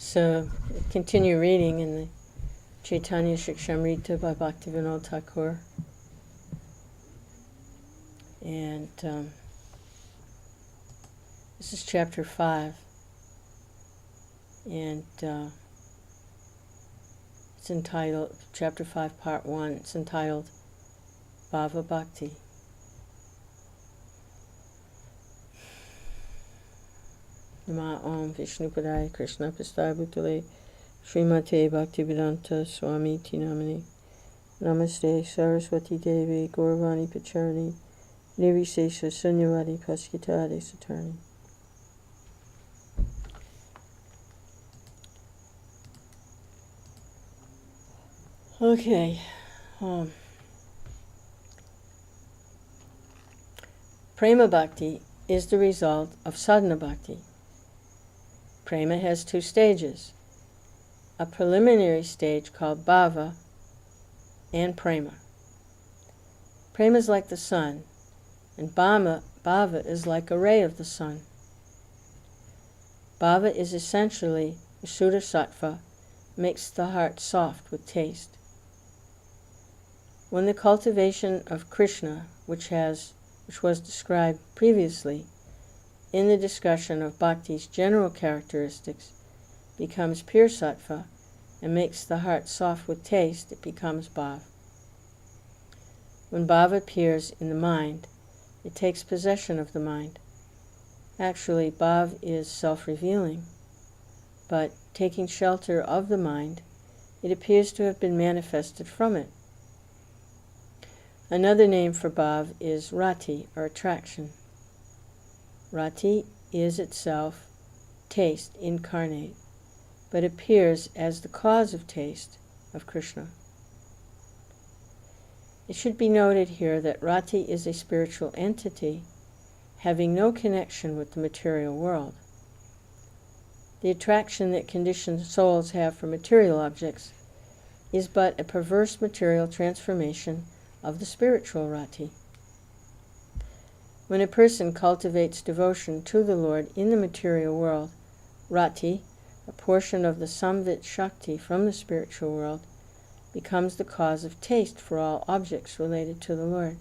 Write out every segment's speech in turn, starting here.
So, continue reading in the Chaitanya Shikshamrta by Bhaktivinode Thakur. And this is chapter 5. And it's entitled, chapter 5, part 1, it's entitled Bhava Bhakti. Nama Om Vishnupadaya Krishna Prasthaya Bhutale Srimate Bhaktivedanta Swami Tinamani Namaste Saraswati Devi Gauravani Pacharani Nirvisesha Sunyavadi Paskitade Satarni. Okay. Prema Bhakti is the result of sadhana bhakti. Prema has two stages, a preliminary stage called bhava and prema. Prema is like the sun, and bhava is like a ray of the sun. Bhava is essentially Suddha Sattva, makes the heart soft with taste. When the cultivation of Krishna, which was described previously in the discussion of bhakti's general characteristics, becomes pure sattva and makes the heart soft with taste, it becomes bhav. When bhav appears in the mind, it takes possession of the mind. Actually, bhav is self-revealing, but taking shelter of the mind, it appears to have been manifested from it. Another name for bhav is rati, or attraction. Rati is itself taste incarnate, but appears as the cause of taste of Krishna. It should be noted here that rati is a spiritual entity having no connection with the material world. The attraction that conditioned souls have for material objects is but a perverse material transformation of the spiritual rati. When a person cultivates devotion to the Lord in the material world, rati, a portion of the samvit shakti from the spiritual world, becomes the cause of taste for all objects related to the Lord.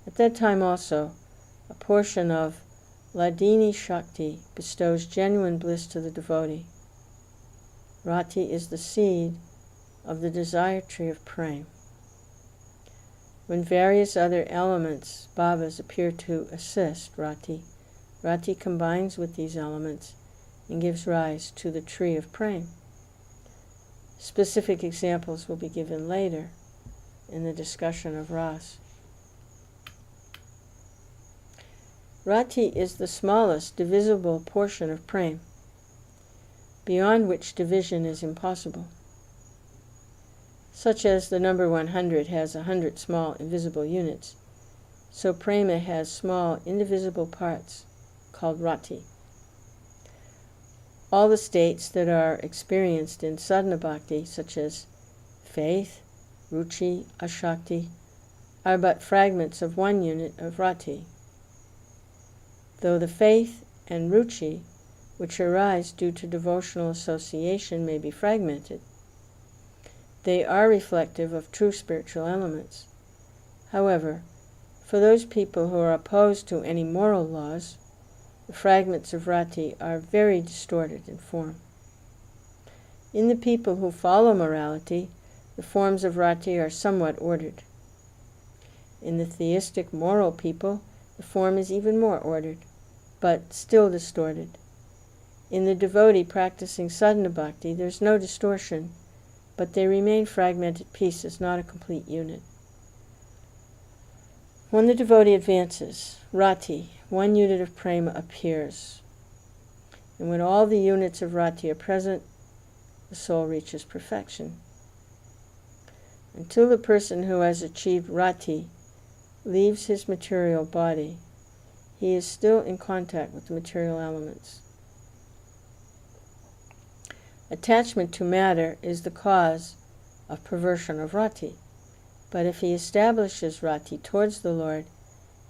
At that time also, a portion of ladini shakti bestows genuine bliss to the devotee. Rati is the seed of the desire tree of prema. When various other elements, bhavas, appear to assist rati, rati combines with these elements and gives rise to the tree of prema. Specific examples will be given later in the discussion of ras. Rati is the smallest divisible portion of prema, beyond which division is impossible. Such as the number 100 has 100 small invisible units, so prema has small indivisible parts called rati. All the states that are experienced in sadhana bhakti, such as faith, ruchi, ashakti, are but fragments of one unit of rati. Though the faith and ruchi, which arise due to devotional association, may be fragmented, they are reflective of true spiritual elements. However, for those people who are opposed to any moral laws, the fragments of rati are very distorted in form. In the people who follow morality, the forms of rati are somewhat ordered. In the theistic moral people, the form is even more ordered, but still distorted. In the devotee practicing sadhana bhakti, there's no distortion, but they remain fragmented pieces, not a complete unit. When the devotee advances, rati, one unit of prema, appears. And when all the units of rati are present, the soul reaches perfection. Until the person who has achieved rati leaves his material body, he is still in contact with the material elements. Attachment to matter is the cause of perversion of rati, but if he establishes rati towards the Lord,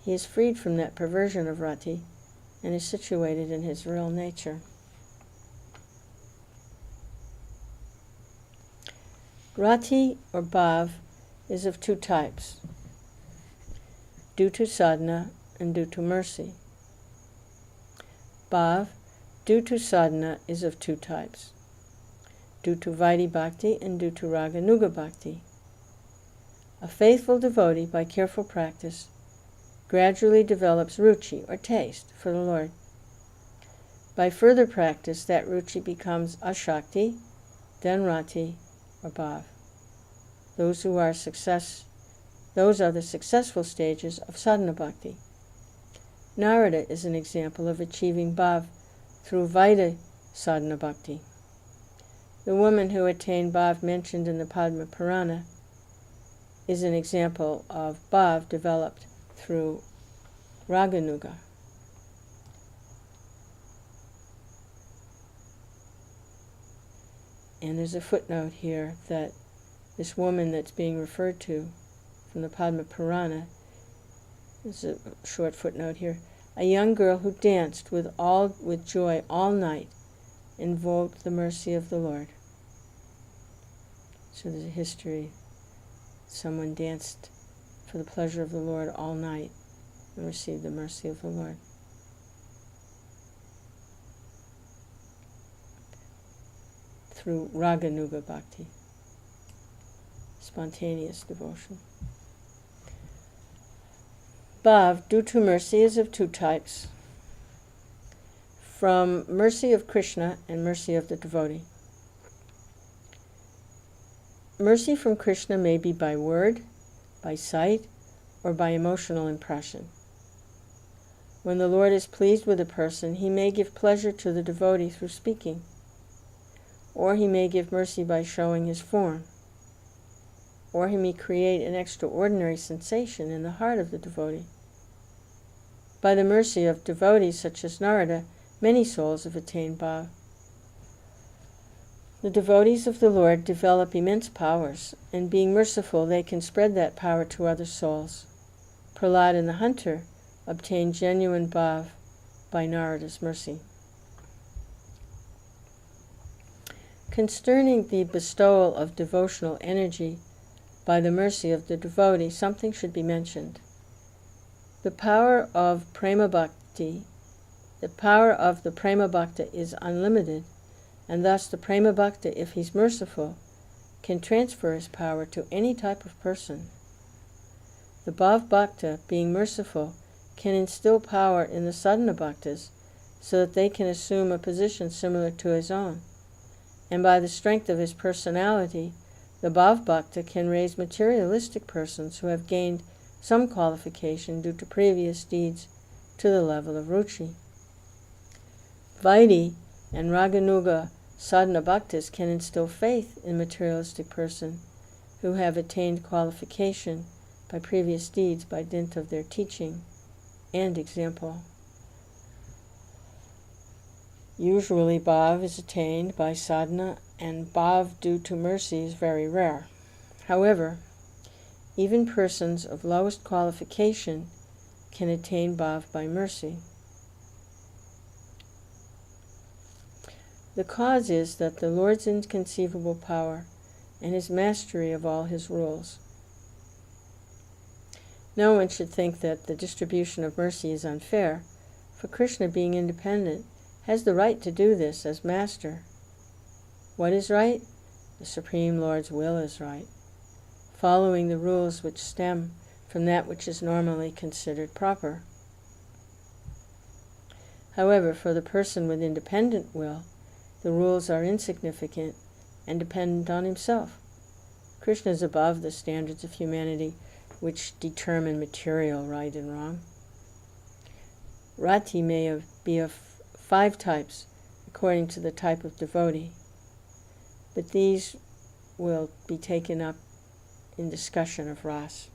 he is freed from that perversion of rati and is situated in his real nature. Rati, or bhav, is of two types, due to sadhana and due to mercy. Bhav, due to sadhana, is of two types, due to Vaidhi Bhakti and due to Raganuga Bhakti. A faithful devotee, by careful practice, gradually develops ruchi, or taste, for the Lord. By further practice, that ruchi becomes ashakti, then rati, or bhav. Those are the successful stages of sadhana bhakti. Narada is an example of achieving bhav through Vaidhi sadhana bhakti. The woman who attained bhav mentioned in the Padma Purana is an example of bhav developed through Raganuga. And there's a footnote here that this woman that's being referred to from the Padma Purana, there's a short footnote here, a young girl who danced with joy all night, invoked the mercy of the Lord. So there's a history. Someone danced for the pleasure of the Lord all night and received the mercy of the Lord. Through Raganuga Bhakti, spontaneous devotion. Bhav, due to mercy, is of two types, from mercy of Krishna and mercy of the devotee. Mercy from Krishna may be by word, by sight, or by emotional impression. When the Lord is pleased with a person, he may give pleasure to the devotee through speaking, or he may give mercy by showing his form, or he may create an extraordinary sensation in the heart of the devotee. By the mercy of devotees such as Narada, many souls have attained bhav. The devotees of the Lord develop immense powers, and being merciful, they can spread that power to other souls. Prahlad and the hunter obtained genuine bhav by Narada's mercy. Concerning the bestowal of devotional energy by the mercy of the devotee, something should be mentioned. The power of the prema bhakta is unlimited, and thus the prema bhakta, if he's merciful, can transfer his power to any type of person. The bhav bhakta, being merciful, can instill power in the sadhana bhaktas so that they can assume a position similar to his own. And by the strength of his personality, the bhav bhakta can raise materialistic persons who have gained some qualification due to previous deeds to the level of ruchi. Vaidhi and Raganuga sadhana bhaktas can instill faith in materialistic persons who have attained qualification by previous deeds by dint of their teaching and example. Usually bhav is attained by sadhana, and bhav due to mercy is very rare. However, even persons of lowest qualification can attain bhav by mercy. The cause is that the Lord's inconceivable power and his mastery of all his rules. No one should think that the distribution of mercy is unfair, for Krishna, being independent, has the right to do this as master. What is right? The Supreme Lord's will is right, following the rules which stem from that which is normally considered proper. However, for the person with independent will, the rules are insignificant and dependent on himself. Krishna is above the standards of humanity which determine material right and wrong. Rati may be of 5 types according to the type of devotee, but these will be taken up in discussion of Ras.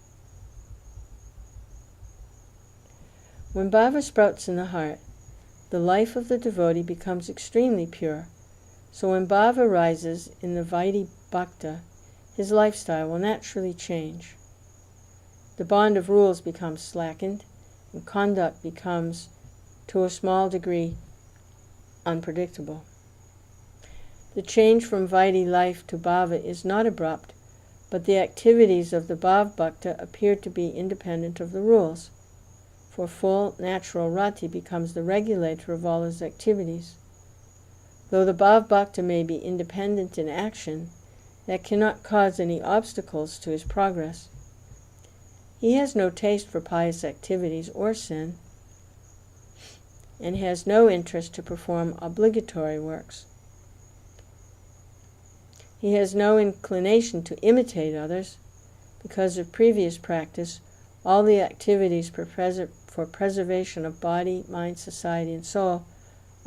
When bhava sprouts in the heart, the life of the devotee becomes extremely pure. So when bhava arises in the Vaidhi Bhakta, his lifestyle will naturally change. The bond of rules becomes slackened, and conduct becomes, to a small degree, unpredictable. The change from Vaidhi life to Bhava is not abrupt, but the activities of the Bhav Bhakta appear to be independent of the rules, for full natural rati becomes the regulator of all his activities. Though the Bhav Bhakta may be independent in action, that cannot cause any obstacles to his progress. He has no taste for pious activities or sin, and has no interest to perform obligatory works. He has no inclination to imitate others. Because of previous practice, all the activities for preservation of body, mind, society, and soul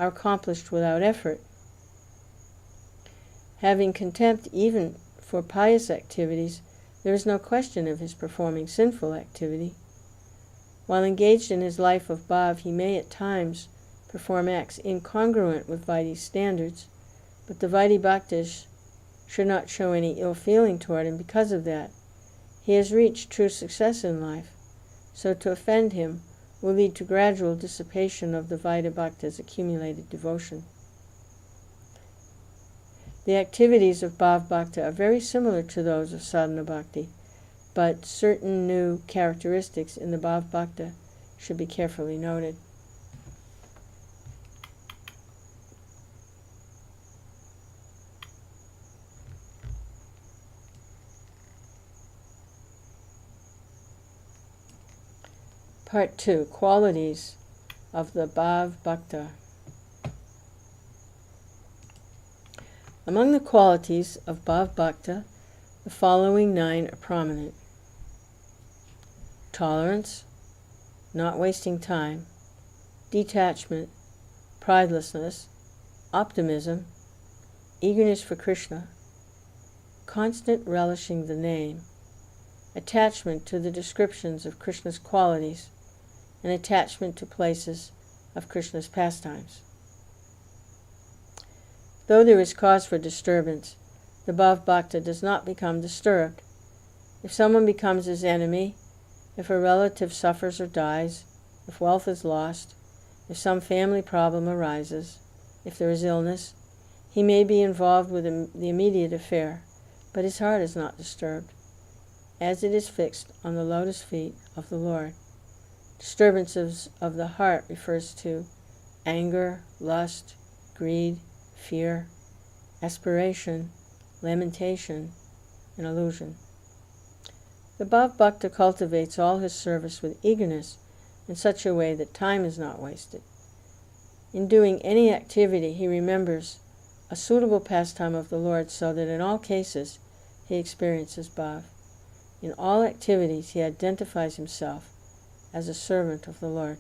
are accomplished without effort. Having contempt even for pious activities, there is no question of his performing sinful activity. While engaged in his life of Bhav, he may at times perform acts incongruent with Vaidhi standards, but the Vaidhi Bhaktas should not show any ill feeling toward him because of that. He has reached true success in life, so to offend him will lead to gradual dissipation of the Vaidhi Bhakta's accumulated devotion. The activities of Bhav Bhakta are very similar to those of sadhana bhakti, but certain new characteristics in the Bhav Bhakta should be carefully noted. Part 2. Qualities of the Bhav Bhakta. Among the qualities of Bhav Bhakta, the following 9 are prominent: tolerance, not wasting time, detachment, pridelessness, optimism, eagerness for Krishna, constant relishing the name, attachment to the descriptions of Krishna's qualities, and attachment to places of Krishna's pastimes. Though there is cause for disturbance, the Bhav Bhakta does not become disturbed. If someone becomes his enemy, if a relative suffers or dies, if wealth is lost, if some family problem arises, if there is illness, he may be involved with the immediate affair, but his heart is not disturbed, as it is fixed on the lotus feet of the Lord. Disturbances of the heart refers to anger, lust, greed, fear, aspiration, lamentation, and illusion. The Bhav Bhakta cultivates all his service with eagerness in such a way that time is not wasted. In doing any activity, he remembers a suitable pastime of the Lord so that in all cases he experiences Bhav. In all activities, he identifies himself as a servant of the Lord.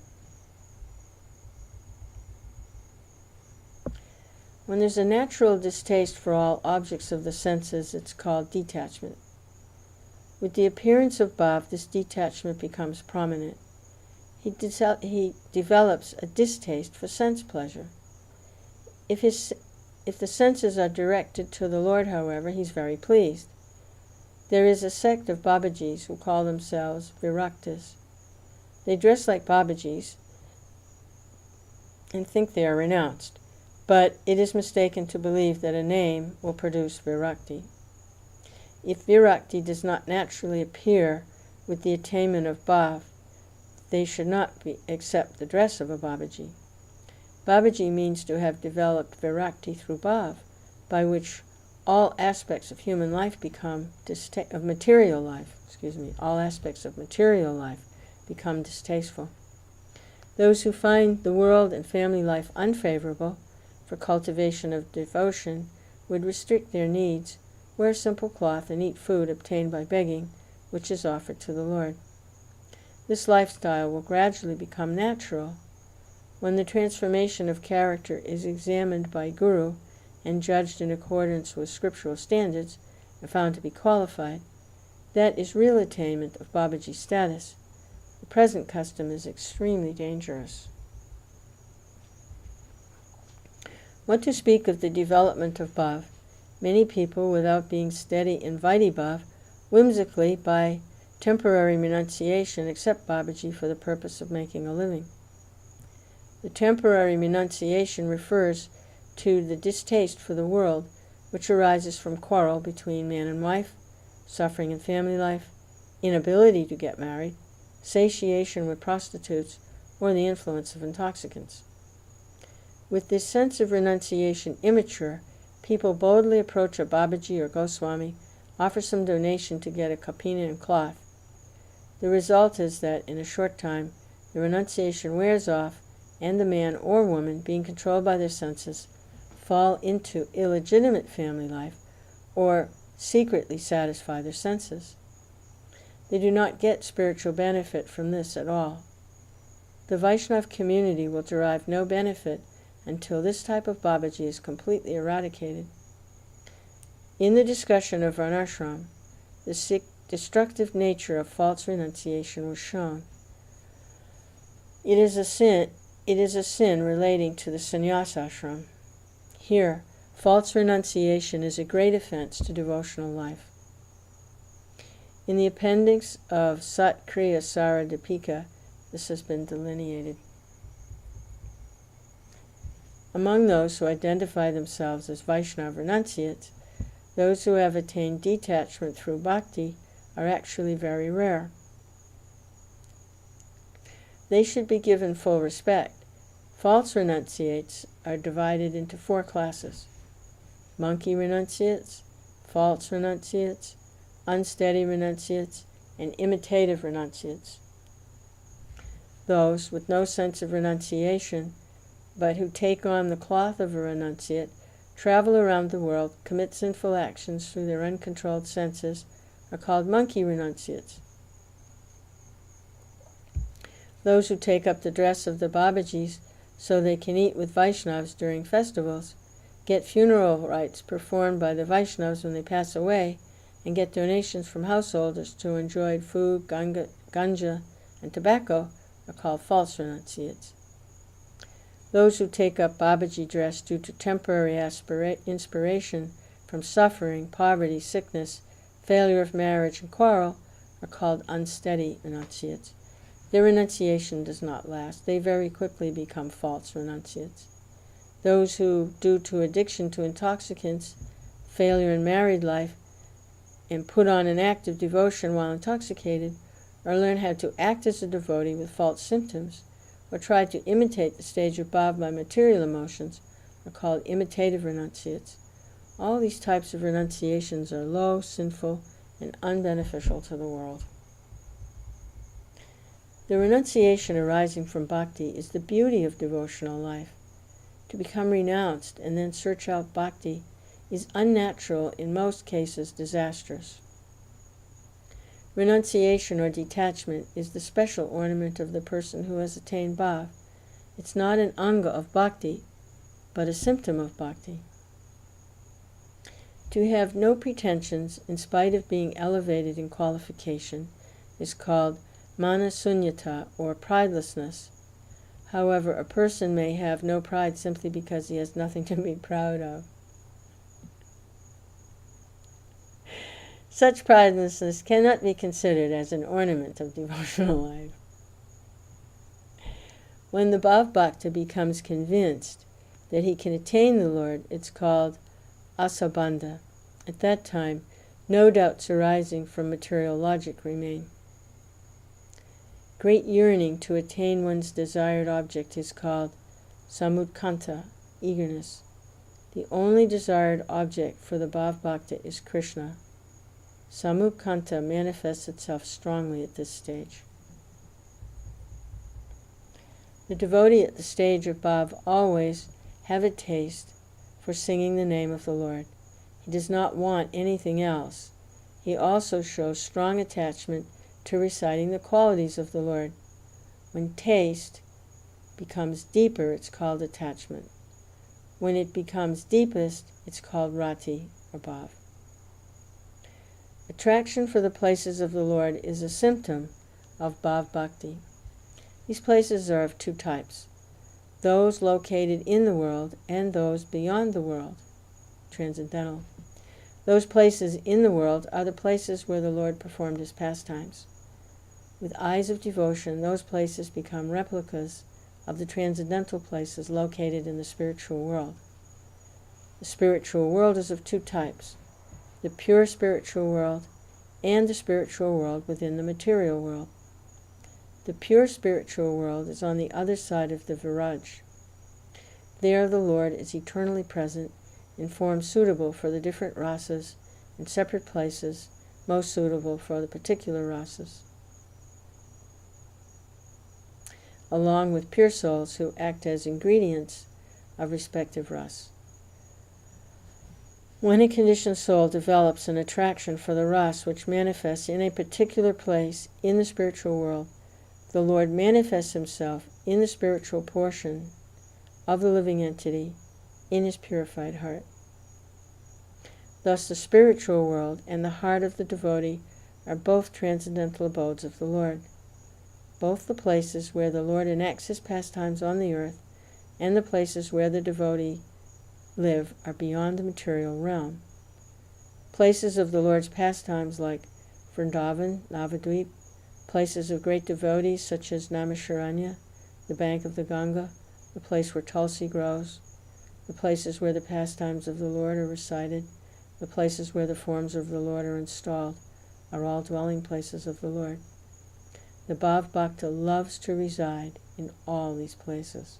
When there's a natural distaste for all objects of the senses, it's called detachment. With the appearance of Bhav, this detachment becomes prominent. He develops a distaste for sense pleasure. If the senses are directed to the Lord, however, he's very pleased. There is a sect of Babajis who call themselves Viraktas. They dress like Babajis and think they are renounced, but it is mistaken to believe that a name will produce Virakti. If Virakti does not naturally appear with the attainment of Bhav, they should not accept the dress of a Babaji. Babaji means to have developed Virakti through Bhav, by which all aspects of human life become all aspects of material life become distasteful. Those who find the world and family life unfavorable for cultivation of devotion would restrict their needs, wear simple cloth, and eat food obtained by begging, which is offered to the Lord. This lifestyle will gradually become natural. When the transformation of character is examined by Guru and judged in accordance with scriptural standards and found to be qualified, that is real attainment of Babaji status. The present custom is extremely dangerous. What to speak of the development of Bhav? Many people, without being steady in Vaidhi Bhav, whimsically, by temporary renunciation, accept Babaji for the purpose of making a living. The temporary renunciation refers to the distaste for the world which arises from quarrel between man and wife, suffering in family life, inability to get married, satiation with prostitutes, or the influence of intoxicants. With this sense of renunciation immature, people boldly approach a Babaji or Goswami, offer some donation to get a kapina and cloth. The result is that in a short time, the renunciation wears off, and the man or woman, being controlled by their senses, fall into illegitimate family life or secretly satisfy their senses. They do not get spiritual benefit from this at all. The Vaishnava community will derive no benefit until this type of Babaji is completely eradicated. In the discussion of Varnashram, the destructive nature of false renunciation was shown. It is a sin relating to the sannyasa ashram. Here, false renunciation is a great offense to devotional life. In the appendix of Sat Kriya Sara Dipika, this has been delineated. Among those who identify themselves as Vaishnava renunciates, those who have attained detachment through bhakti are actually very rare. They should be given full respect. False renunciates are divided into 4 classes: monkey renunciates, false renunciates, unsteady renunciates, and imitative renunciates. Those with no sense of renunciation, but who take on the cloth of a renunciate, travel around the world, commit sinful actions through their uncontrolled senses, are called monkey renunciates. Those who take up the dress of the Babajis so they can eat with Vaishnavas during festivals, get funeral rites performed by the Vaishnavas when they pass away, and get donations from householders to enjoy food, ganja, and tobacco, are called false renunciates. Those who take up Babaji dress due to temporary inspiration from suffering, poverty, sickness, failure of marriage, and quarrel are called unsteady renunciates. Their renunciation does not last. They very quickly become false renunciates. Those who, due to addiction to intoxicants, failure in married life, and put on an act of devotion while intoxicated, or learn how to act as a devotee with false symptoms, or try to imitate the stage of bhav by material emotions, are called imitative renunciates. All these types of renunciations are low, sinful, and unbeneficial to the world. The renunciation arising from bhakti is the beauty of devotional life. To become renounced and then search out bhakti is unnatural, in most cases disastrous. Renunciation or detachment is the special ornament of the person who has attained bhav. It's not an anga of bhakti, but a symptom of bhakti. To have no pretensions in spite of being elevated in qualification is called manasunyata, or pridelessness. However, a person may have no pride simply because he has nothing to be proud of. Such pridelessness cannot be considered as an ornament of devotional life. When the Bhav Bhakta becomes convinced that he can attain the Lord, it's called asabandha. At that time, no doubts arising from material logic remain. Great yearning to attain one's desired object is called samudkanta, eagerness. The only desired object for the Bhav Bhakta is Krishna. Samudkanta manifests itself strongly at this stage. The devotee at the stage of Bhav always have a taste for singing the name of the Lord. He does not want anything else. He also shows strong attachment to reciting the qualities of the Lord. When taste becomes deeper, it's called attachment. When it becomes deepest, it's called rati, or bhav. Attraction for the places of the Lord is a symptom of bhav bhakti. These places are of 2 types: those located in the world and those beyond the world, transcendental. Those places in the world are the places where the Lord performed his pastimes. With eyes of devotion, those places become replicas of the transcendental places located in the spiritual world. The spiritual world is of two types: the pure spiritual world and the spiritual world within the material world. The pure spiritual world is on the other side of the Viraj. There the Lord is eternally present in forms suitable for the different rasas, in separate places most suitable for the particular rasas, along with pure souls who act as ingredients of respective ras. When a conditioned soul develops an attraction for the ras which manifests in a particular place in the spiritual world, the Lord manifests himself in the spiritual portion of the living entity in his purified heart. Thus the spiritual world and the heart of the devotee are both transcendental abodes of the Lord, both the places where the Lord enacts his pastimes on the earth and the places where the devotee live are beyond the material realm. Places of the Lord's pastimes like Vrindavan, Navadvip, places of great devotees such as Naimisharanya, the bank of the Ganga, the place where Tulsi grows, the places where the pastimes of the Lord are recited, the places where the forms of the Lord are installed, are all dwelling places of the Lord. The Bhav Bhakta loves to reside in all these places.